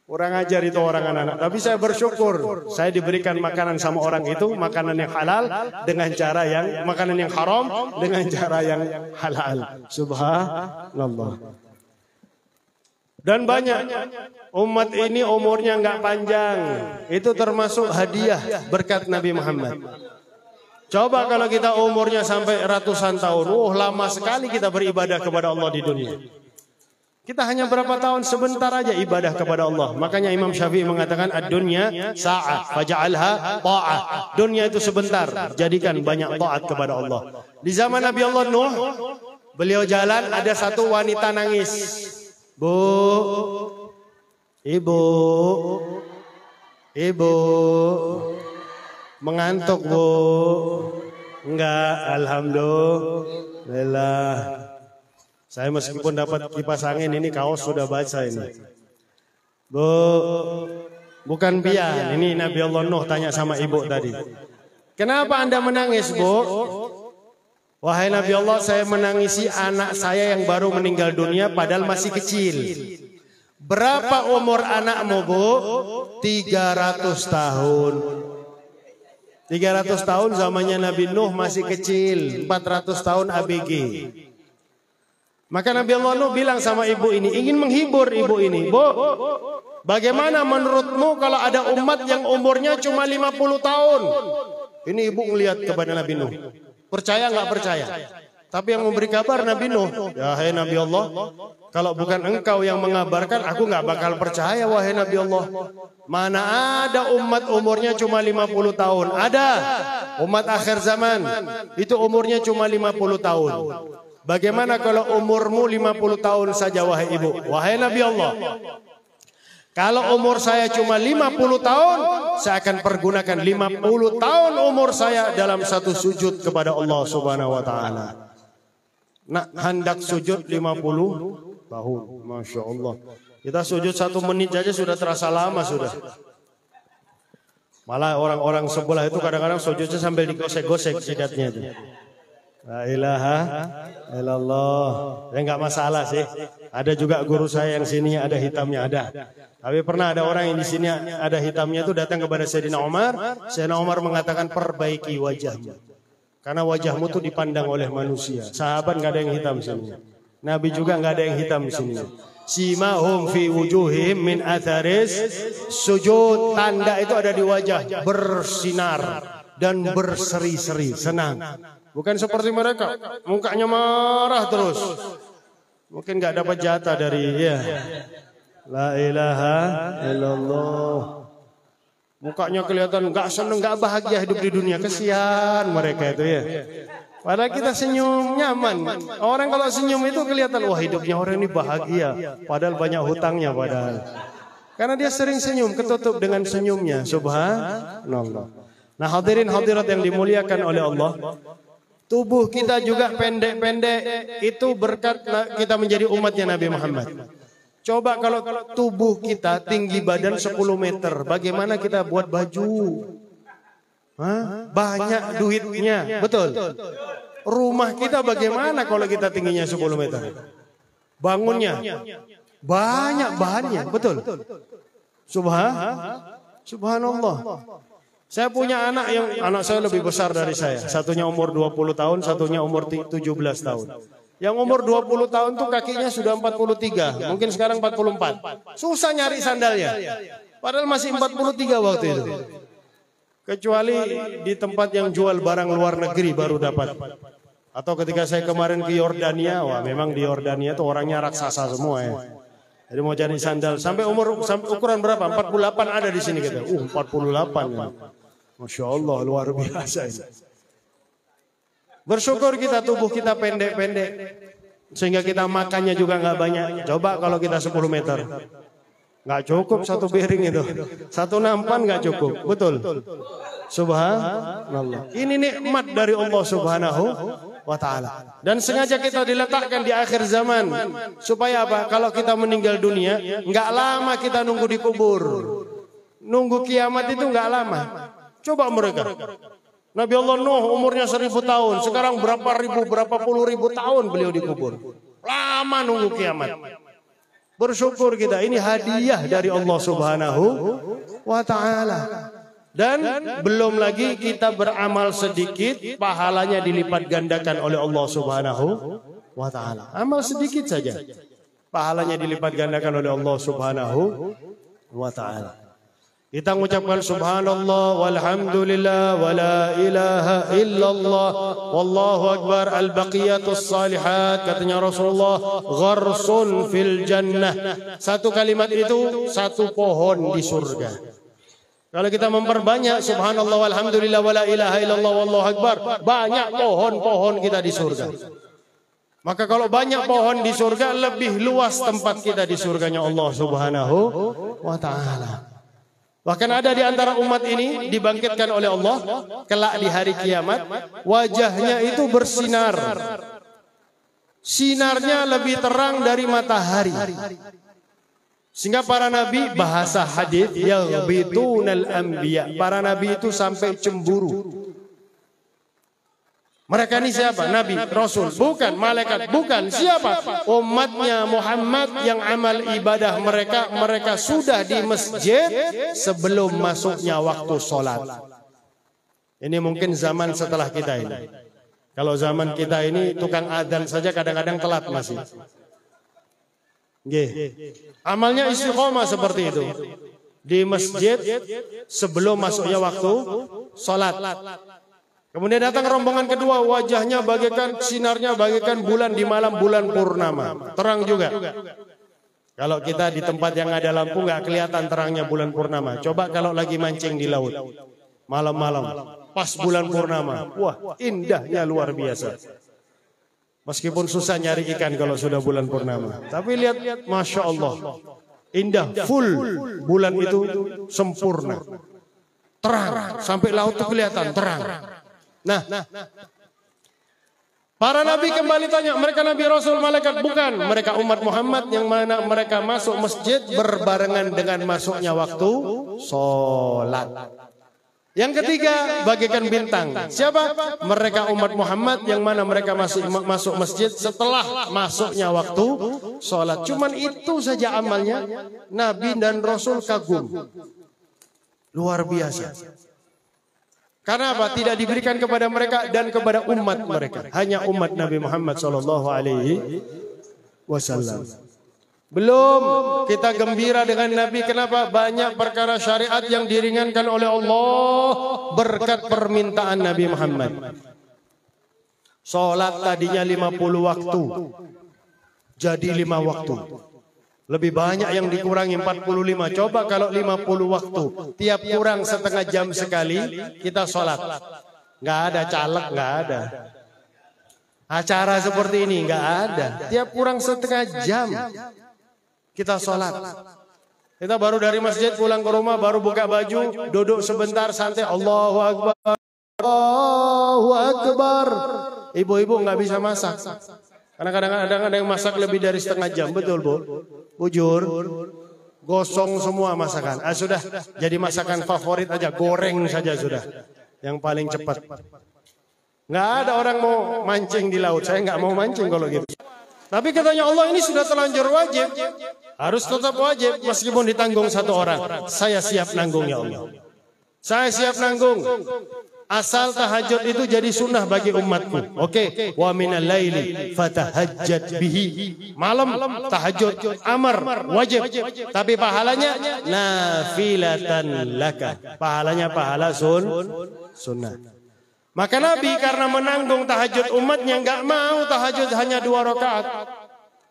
Kurang ajar itu orang anak-anak. Tapi saya bersyukur, saya diberikan makanan sama orang itu, makanan yang halal dengan cara yang, makanan yang haram dengan cara yang halal. Subhanallah. Dan banyak umat ini umurnya nggak panjang. Itu termasuk hadiah berkat Nabi Muhammad. Coba kalau kita umurnya sampai ratusan tahun, lama sekali kita beribadah kepada Allah di dunia. Kita hanya berapa tahun, sebentar aja ibadah kepada Allah. Makanya Imam Syafi'i mengatakan ad-dunya sa'ah faj'alha ta'ah. Dunia itu sebentar, jadikan banyak taat kepada Allah. Di zaman Nabi Allah Nuh, beliau jalan, ada satu wanita nangis. Bu, ibu, mengantuk bu? Enggak, alhamdulillah. Saya meskipun dapat kipas angin ini kaos sudah baca ini. Bu, bukan pian. Ini Nabi Allah Nuh tanya sama ibu tadi. Kenapa Anda menangis bu? Wahai Nabi Allah, saya menangisi anak saya yang baru meninggal dunia padahal masih kecil. Berapa umur anakmu bu? 300 tahun. 300 tahun zamannya Nabi Nuh masih kecil. 400 tahun ABG. Maka Nabi Allah Nuh bilang sama ibu ini, ingin menghibur ibu ini. Bu, bagaimana menurutmu kalau ada umat yang umurnya cuma 50 tahun? Ini ibu ngelihat kepada Nabi Nuh. Percaya nggak percaya? Tapi yang memberi kabar Nabi Nuh. Ya hai Nabi Allah, kalau bukan engkau yang mengabarkan, aku nggak bakal percaya wahai Nabi Allah. Mana ada umat umurnya cuma 50 tahun? Ada. Umat akhir zaman, itu umurnya cuma 50 tahun. Bagaimana kalau umurmu 50 tahun saja wahai ibu? Wahai Nabi Allah, kalau umur saya cuma 50 tahun, saya akan pergunakan 50 tahun umur saya dalam satu sujud kepada Allah Subhanahu wa taala. Nak hendak sujud 50 tahun. Masya Allah. Kita sujud 1 menit saja sudah terasa lama sudah. Malah orang-orang sebelah itu kadang-kadang sujudnya sambil digosek-gosek jidatnya itu. La ilaha illallah. Ya enggak masalah sih. Ada juga guru saya yang sini ada hitamnya ada. Tapi pernah ada orang yang di sini ada hitamnya itu datang kepada Sayyidina Umar. Sayyidina Umar mengatakan perbaiki wajahmu. Karena wajahmu tuh dipandang oleh manusia. Sahabat enggak ada yang hitam sini. Nabi juga enggak ada yang hitam di sini. simahum fi wujuhihim min atharis sujud. Tanda itu ada di wajah, bersinar dan berseri-seri, senang. Bukan seperti mereka, mukanya marah terus. Mungkin nggak dapat jatah dari la ilaha illallah. Mukanya kelihatan nggak seneng, nggak bahagia hidup di dunia. Kesian mereka itu ya. Padahal kita senyum nyaman. Orang kalau senyum itu kelihatan, wah hidupnya orang ini bahagia. Padahal banyak hutangnya padahal. Karena dia sering senyum, ketutup dengan senyumnya. Subhanallah. Nah hadirin hadirat yang dimuliakan oleh Allah. Tubuh kita juga pendek-pendek. Itu berkat kita menjadi umatnya Nabi Muhammad. Coba kalau tubuh kita tinggi badan 10 meter. Bagaimana kita buat baju? Banyak duitnya, betul. Rumah kita bagaimana kalau kita tingginya 10 meter? Bangunnya banyak bahannya, betul. Subhanallah. Saya punya anak saya lebih besar dari saya. Satunya umur 20 tahun, satunya umur 17 tahun. Yang umur 20 tahun tuh kakinya sudah 43, mungkin sekarang 44. Susah nyari sandalnya. Padahal masih 43 waktu itu. Kecuali di tempat yang jual barang luar negeri baru dapat. Atau ketika saya kemarin ke Yordania, wah memang di Yordania itu orangnya raksasa semua ya. Jadi mau cari sandal sampai ukuran berapa? 48 ada di sini kita. 48 ya. Masya Allah luar biasa ini. Bersyukur kita tubuh kita pendek-pendek sehingga kita makannya juga nggak banyak. Coba kalau kita 10 meter. Nggak cukup satu piring itu. Satu nampan nggak cukup. Betul. Subhanallah. Ini nikmat dari Allah Subhanahu wa ta'ala. Dan sengaja kita diletakkan di akhir zaman. Supaya apa? Kalau kita meninggal dunia, nggak lama kita nunggu di kubur. Nunggu kiamat itu nggak lama. Coba mereka. Nabi Allah Nuh umurnya 1000 tahun. Sekarang berapa puluh ribu tahun beliau dikubur. Lama nunggu kiamat. Bersyukur kita, ini hadiah dari Allah Subhanahu wa ta'ala. Dan belum lagi kita beramal sedikit, pahalanya dilipat gandakan oleh Allah Subhanahu wa ta'ala. Amal sedikit saja, pahalanya dilipat gandakan oleh Allah Subhanahu wa ta'ala. Kita mengucapkan subhanallah walhamdulillah wala ilaha illallah wallahu akbar al-baqiyatus salihat, katanya Rasulullah, gharsun fil jannah. Satu kalimat itu satu pohon di surga. Kalau kita memperbanyak subhanallah walhamdulillah wala ilaha illallah wallahu akbar, banyak pohon-pohon kita di surga. Maka kalau banyak pohon di surga, lebih luas tempat kita di surganya Allah Subhanahu wa ta'ala. Bahkan ada di antara umat ini dibangkitkan oleh Allah kelak di hari kiamat, wajahnya itu bersinar. Sinarnya lebih terang dari matahari. Sehingga para nabi, bahasa hadis, yaghbitunal anbiya, para nabi itu sampai cemburu. Mereka ini siapa? Nabi, Rasul, bukan malaikat, bukan. Siapa? Umatnya Muhammad yang amal ibadah mereka sudah di masjid sebelum masuknya waktu sholat. Ini mungkin zaman setelah kita ini. Kalau zaman kita ini tukang adzan saja kadang-kadang telat masih. Amalnya istiqomah seperti itu. Di masjid sebelum masuknya waktu sholat. Kemudian datang rombongan kedua, wajahnya bagaikan sinarnya bagaikan bulan di malam bulan purnama, terang juga. Kalau kita di tempat yang ada lampu nggak kelihatan terangnya bulan purnama. Coba kalau lagi mancing di laut malam-malam, pas bulan purnama, wah indahnya luar biasa. Meskipun susah nyari ikan kalau sudah bulan purnama, tapi lihat, masya Allah, indah, full bulan itu sempurna, terang sampai laut itu kelihatan terang. Nah, para nabi kembali tanya, mereka nabi rasul malaikat? Bukan, mereka umat Muhammad yang mana mereka masuk masjid berbarengan dengan masuknya waktu sholat. Yang ketiga, bagaikan bintang. Siapa? Mereka umat Muhammad yang mana mereka masuk masjid setelah masuknya waktu sholat. Cuman itu saja amalnya, nabi dan rasul kagum. Luar biasa. Karena apa? Tidak diberikan kepada mereka dan kepada umat mereka. Hanya umat Nabi Muhammad SAW. Belum kita gembira dengan Nabi. Kenapa? Banyak perkara syariat yang diringankan oleh Allah berkat permintaan Nabi Muhammad. Sholat tadinya 50 waktu, jadi 5 waktu. Lebih banyak yang dikurangi 45. Coba kalau 50 waktu, tiap kurang setengah jam sekali kita sholat. Nggak ada caleg, nggak ada. Acara seperti ini nggak ada. Tiap kurang setengah jam kita sholat. Kita baru dari masjid pulang ke rumah, baru buka baju, duduk sebentar santai. Allahu Akbar, Allahu Akbar. Ibu-ibu nggak bisa masak. Karena kadang-kadang ada yang masak lebih dari setengah jam, betul Bu? Bujur, gosong semua masakan. Sudah, jadi masakan favorit aja, goreng saja sudah. Yang paling cepat. Nggak ada orang mau mancing di laut, saya nggak mau mancing kalau gitu. Tapi katanya Allah ini sudah terlanjur wajib. Harus tetap wajib meskipun ditanggung satu orang. Saya siap nanggung ya Allah. Saya siap nanggung. Asal tahajud itu jadi sunnah bagi umatku. Oke. Wa minal laili fatahajjat bihi. Malam tahajud amar wajib. Tapi pahalanya nafilatan laka. Pahalanya pahala sunnah. Maka Nabi karena menanggung tahajud umatnya nggak mau tahajud hanya 2 rakaat.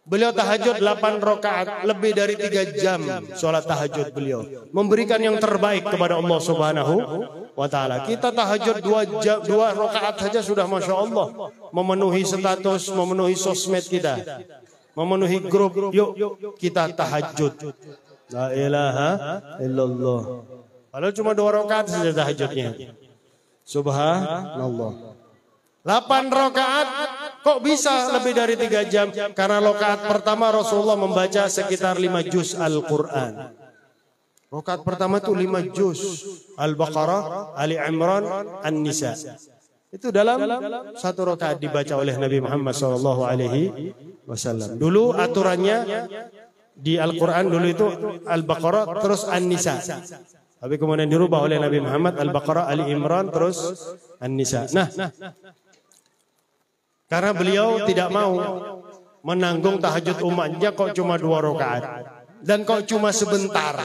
Beliau tahajud 8 rakaat, lebih dari 3 jam sholat tahajud beliau. Memberikan yang terbaik kepada Allah Subhanahu wa Ta'ala. Kita tahajud 2 rakaat saja sudah Masya Allah. Memenuhi status, memenuhi sosmed kita. Memenuhi grup, yuk kita tahajud. La ilaha illallah. Kalau cuma 2 rakaat saja tahajudnya. Subhanallah. 8 rakaat kok bisa lebih dari 3 jam? Karena rakaat pertama Rasulullah membaca sekitar 5 juz Al-Quran. Rakaat pertama itu 5 juz. Al-Baqarah, Ali Imran, An-Nisa. Itu dalam 1 rakaat dibaca oleh Nabi Muhammad SAW. Dulu aturannya di Al-Quran dulu itu Al-Baqarah terus An-Nisa. Tapi kemudian dirubah oleh Nabi Muhammad Al-Baqarah, Ali Imran, terus An-Nisa. Nah, karena beliau tidak mau menanggung tahajud umatnya kok cuma 2 rakaat. Dan kok cuma sebentar.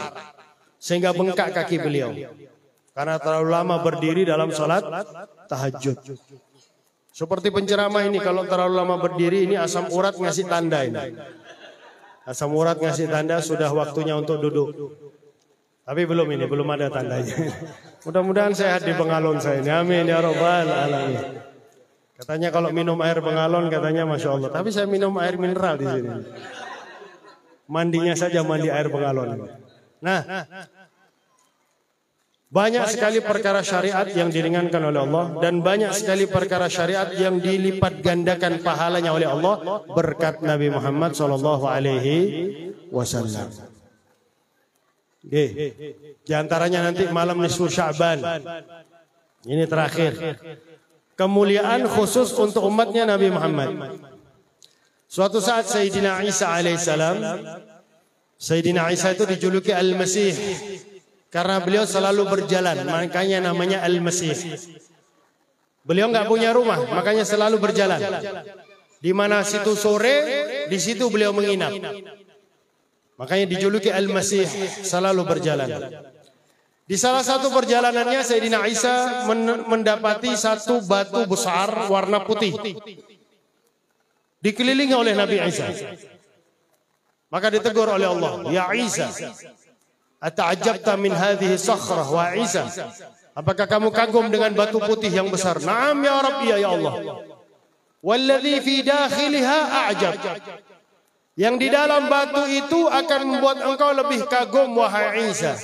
Sehingga bengkak kaki beliau. Karena terlalu lama berdiri dalam sholat tahajud. Seperti penceramah ini, kalau terlalu lama berdiri ini asam urat ngasih tanda ini. Asam urat ngasih tanda sudah waktunya untuk duduk. Tapi belum ada tandanya. Mudah-mudahan sehat di Bengalon saya ini. Amin ya Rabbal Alamin. Katanya kalau minum air Bengalon katanya Masya Allah. Tapi saya minum air mineral di sini. Mandinya saja mandi air Bengalon. Nah, banyak sekali perkara syariat yang diringankan oleh Allah. Dan banyak sekali perkara syariat yang dilipat gandakan pahalanya oleh Allah. Berkat Nabi Muhammad SAW. Di antaranya nanti malam nisfu Sya'ban. Ini terakhir. Kemuliaan khusus untuk umatnya Nabi Muhammad. Suatu saat Sayyidina Isa alaihissalam, Sayyidina Isa itu dijuluki Al-Masih. Karena beliau selalu berjalan, makanya namanya Al-Masih. Beliau nggak punya rumah, makanya selalu berjalan. Di mana situ sore, di situ beliau menginap. Makanya dijuluki Al-Masih, selalu berjalan. Di salah satu perjalanannya Sayyidina Isa mendapati satu batu besar warna putih. Dikelilingi oleh Nabi Isa. Maka ditegur oleh Allah, "Ya Isa, ata'ajabta min hadhihi sakhrah wa Isa?" Apakah kamu kagum dengan batu putih yang besar? "Na'am ya Rabbi ya Allah." "Walladhi fi dakhiliha a'jab." Yang di dalam batu itu akan membuat engkau lebih kagum wahai Isa.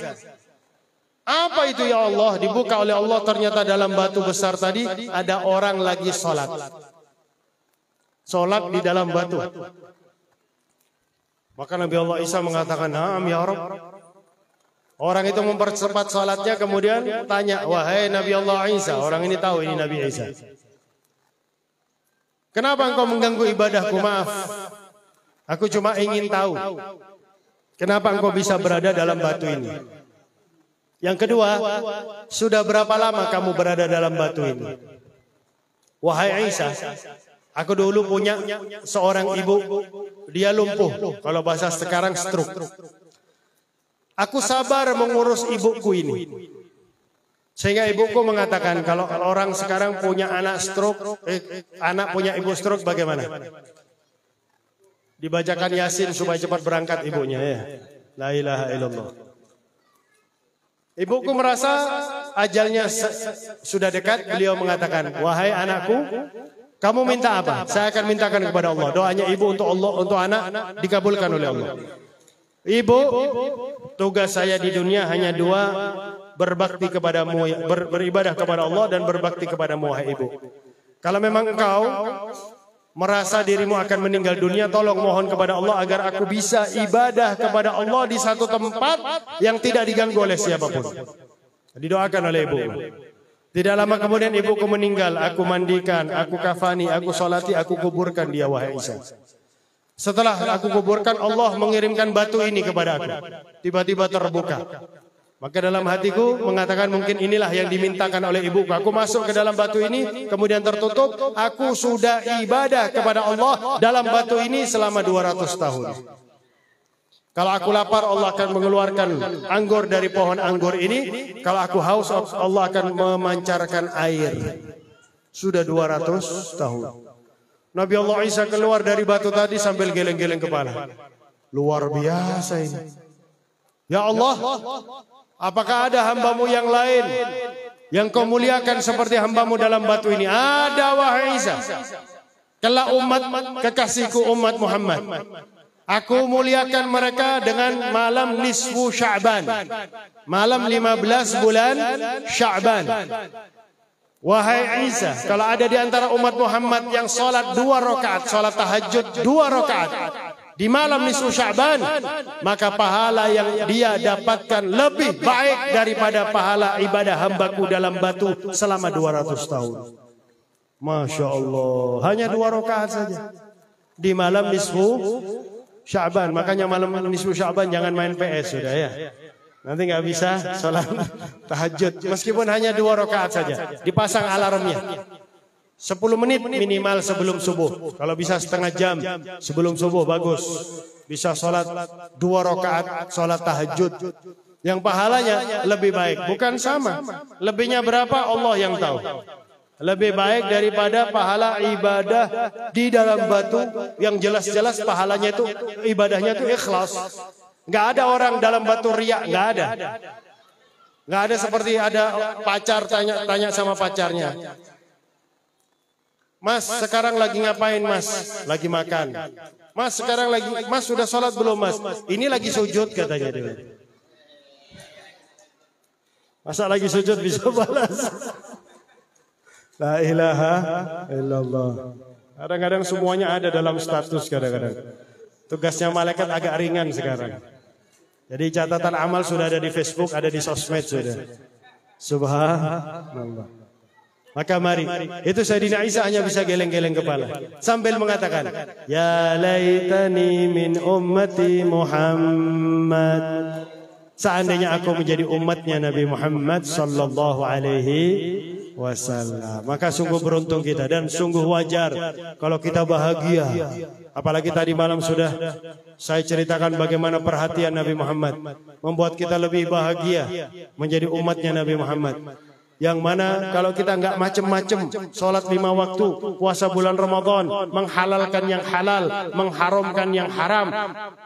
Apa itu ya Allah? Dibuka oleh Allah, ternyata dalam batu besar tadi ada orang lagi sholat. Sholat di dalam batu. Maka Nabi Allah Isa mengatakan, "Naam ya Rabb." Orang itu mempercepat sholatnya, kemudian tanya, "Wahai Nabi Allah Isa." Orang ini tahu ini Nabi Isa. "Kenapa engkau mengganggu ibadahku? Maaf. Aku cuma ingin tahu, kenapa engkau bisa berada dalam batu ini? Yang kedua, sudah berapa lama kamu berada dalam batu ini?" "Wahai Isa, Aku dulu punya seorang ibu, dia lumpuh. Kalau bahasa sekarang stroke. Aku sabar mengurus ibuku ini. Sehingga ibuku mengatakan kalau orang sekarang punya anak stroke, anak punya ibu stroke bagaimana? Dibacakan Yasin supaya cepat berangkat ibunya ya. La ilaha illallah. Ibuku merasa ajalnya sudah dekat, beliau mengatakan, "Wahai anakku, kamu minta apa? Saya akan mintakan kepada Allah." Doanya ibu untuk Allah, untuk anak dikabulkan oleh Allah. Ibu, tugas saya di dunia hanya dua, berbakti kepadamu, beribadah kepada Allah dan berbakti kepadamu wahai ibu. Kalau memang engkau merasa dirimu akan meninggal dunia, tolong mohon kepada Allah agar aku bisa ibadah kepada Allah di satu tempat yang tidak diganggu oleh siapapun. Didoakan oleh ibu. Tidak lama kemudian ibuku meninggal, aku mandikan, aku kafani, aku solati, aku kuburkan dia wahai Isa. Setelah aku kuburkan, Allah mengirimkan batu ini kepada aku. Tiba-tiba terbuka. Maka dalam hatiku mengatakan mungkin inilah yang dimintakan oleh ibuku. Aku masuk ke dalam batu ini, kemudian tertutup. Aku sudah ibadah kepada Allah dalam batu ini selama 200 tahun. Kalau aku lapar, Allah akan mengeluarkan anggur dari pohon anggur ini. Kalau aku haus, Allah akan memancarkan air. Sudah 200 tahun. Nabi Allah Isa keluar dari batu tadi sambil geleng-geleng kepala. Luar biasa ini. Ya Allah, apakah ada hambamu yang lain yang kau muliakan seperti hambamu dalam batu ini? Ada wahai Isa. Kelak umat kekasihku umat Muhammad. Aku muliakan mereka dengan malam nisfu Sya'ban. Malam 15 bulan Sya'ban. Wahai Isa, kalau ada di antara umat Muhammad yang sholat 2 rakaat, sholat tahajud 2 rakaat di malam nisfu Sya'ban, maka pahala yang dia dapatkan lebih baik daripada pahala ibadah hambaku dalam batu selama 200 tahun. Masya Allah, hanya 2 rakaat saja di malam nisfu Sya'ban. Makanya malam nisfu Sya'ban jangan main PS sudah ya. Nanti nggak bisa sholat tahajud. Meskipun hanya 2 rakaat saja. Dipasang alarmnya. 10 menit minimal sebelum subuh. Kalau bisa setengah jam sebelum subuh bagus. Bisa sholat 2 rakaat sholat tahajud. Yang pahalanya lebih baik. Bukan sama. Lebihnya berapa Allah yang tahu. Lebih baik daripada pahala ibadah di dalam batu yang jelas-jelas pahalanya itu ibadahnya itu ikhlas. Nggak ada orang dalam batu riak, nggak ada. Nggak ada seperti ada pacar tanya sama pacarnya. Mas sekarang lagi ngapain mas? Lagi makan. Mas sekarang lagi, mas sudah sholat belum mas? Ini lagi sujud katanya dia. Masa lagi sujud bisa balas? La ilaha illallah. Kadang-kadang semuanya ada dalam status kadang-kadang. Tugasnya malaikat agak ringan sekarang. Jadi catatan amal sudah ada di Facebook, ada di sosmed sudah. Subhanallah. Maka mari, itu Sayyidina Isa hanya bisa geleng-geleng kepala sambil mengatakan, ya laitani min ummati Muhammad. Seandainya aku menjadi umatnya Nabi Muhammad sallallahu alaihi wasallam. Maka sungguh beruntung kita dan sungguh wajar kalau kita bahagia. Apalagi tadi malam sudah saya ceritakan bagaimana perhatian Nabi Muhammad membuat kita lebih bahagia menjadi umatnya Nabi Muhammad. Yang mana kalau kita nggak macem-macem, sholat 5 waktu, puasa bulan Ramadan, menghalalkan yang halal, mengharamkan yang haram,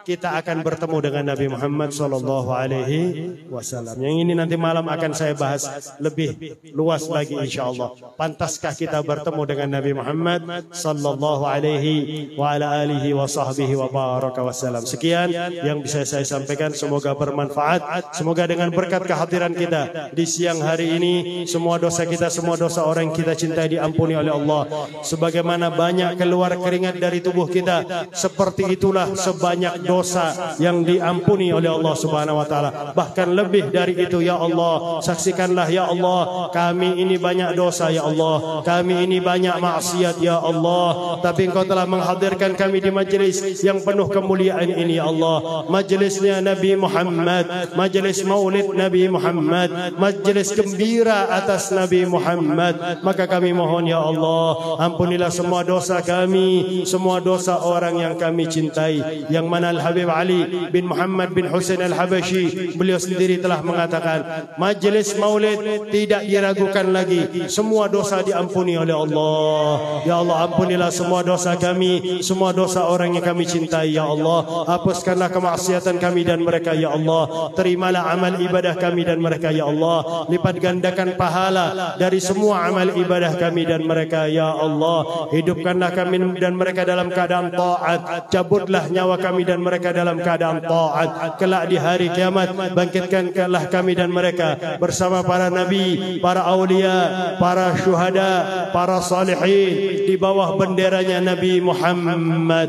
kita akan bertemu dengan Nabi Muhammad Sallallahu Alaihi Wasallam. Yang ini nanti malam akan saya bahas lebih luas lagi insya Allah. Pantaskah kita bertemu dengan Nabi Muhammad Sallallahu Alaihi wa ala alihi wa sahbihi wa baraka wasallam. Sekian yang bisa saya sampaikan, semoga bermanfaat. Semoga dengan berkat kehadiran kita di siang hari ini, semua dosa kita, semua dosa orang yang kita cintai diampuni oleh Allah. Sebagaimana banyak keluar keringat dari tubuh kita, seperti itulah sebanyak dosa yang diampuni oleh Allah Subhanahu wa taala. Bahkan lebih dari itu ya Allah, saksikanlah ya Allah, kami ini banyak dosa ya Allah, kami ini banyak maksiat ya Allah, tapi Engkau telah menghadirkan kami di majlis yang penuh kemuliaan ini ya Allah. Majlisnya Nabi Muhammad, majlis maulid Nabi Muhammad, majlis gembira atas Nabi Muhammad. Maka kami mohon ya Allah, ampunilah semua dosa kami, semua dosa orang yang kami cintai, yang mana Al-Habib Ali bin Muhammad bin Husain Al-Habashi, beliau sendiri telah mengatakan, majlis maulid tidak diragukan lagi, semua dosa diampuni oleh Allah. Ya Allah, ampunilah semua dosa kami, semua dosa orang yang kami cintai ya Allah. Hapuskanlah kemaksiatan kami dan mereka ya Allah. Terimalah amal ibadah kami dan mereka ya Allah. Lipat gandakan pahala dari semua amal ibadah kami dan mereka ya Allah. Hidupkanlah kami dan mereka dalam keadaan taat, cabutlah nyawa kami dan mereka dalam keadaan taat. Kelak di hari kiamat, bangkitkanlah kami dan mereka bersama para nabi, para aulia, para syuhada, para salihin di bawah benderanya Nabi Muhammad.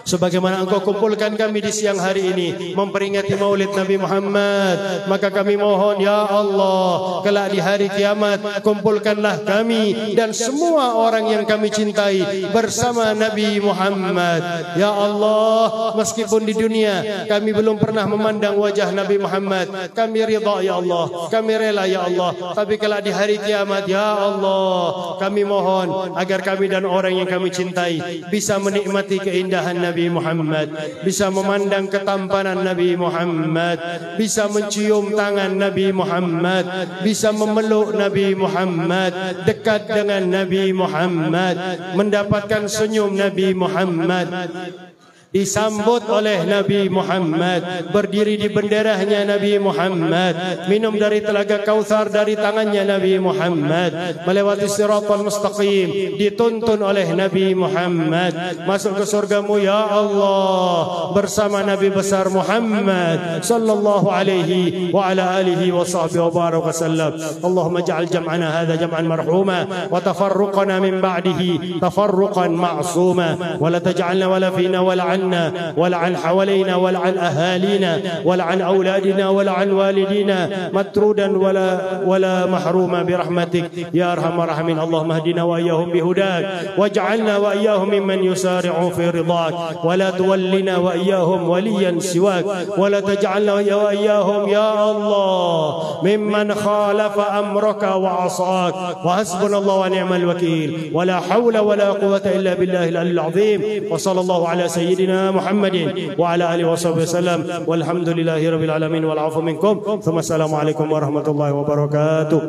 Sebagaimana engkau kumpulkan kami di siang hari ini memperingati maulid Nabi Muhammad, maka kami mohon ya Allah, kelak di hari kiamat kumpulkanlah kami dan semua orang yang kami cintai bersama Nabi Muhammad. Ya Allah, meskipun di dunia kami belum pernah memandang wajah Nabi Muhammad, kami ridha ya Allah, kami rela ya Allah, tapi kelak di hari kiamat ya Allah, kami mohon agar kami dan orang yang kami cintai bisa menikmati keindahan Nabi Muhammad, bisa memandang ketampanan Nabi Muhammad, bisa mencium tangan Nabi Muhammad, bisa memeluk Nabi Muhammad, dekat dengan Nabi Muhammad, mendapatkan senyum Nabi Muhammad, disambut oleh Nabi Muhammad, berdiri di benderanya Nabi Muhammad, minum dari telaga Kautsar dari tangannya Nabi Muhammad, melewati siratal mustaqim, dituntun oleh Nabi Muhammad, masuk ke surgamu ya Allah bersama Nabi besar Muhammad sallallahu alaihi wa ala alihi wa sahbihi wa baraka sallam. Allahumma ja'al jam'ana hadha jam'an marhuma wa tafarruqana min ba'dihi tafarruqan ma'suma wa la taj'alna wa la fina wa la ولعن حوالينا ولعن أهالينا ولعن أولادنا ولعن والدينا مطرودا ولا محروما برحمتك يا أرحم الراحمين. اللهم اهدنا وإياهم بهداك واجعلنا وإياهم ممن يسارع في رضاك ولا تولنا وإياهم وليا سواك ولا تجعلنا وإياهم يا الله ممن خالف أمرك وعصاك وحسبنا الله ونعم الوكيل ولا حول ولا قوة إلا بالله العلي العظيم. وصلى الله على سيدنا محمد وعلى آله وصحبه وسلم والحمد لله رب العالمين والعفو منكم ثم السلام عليكم ورحمة الله وبركاته.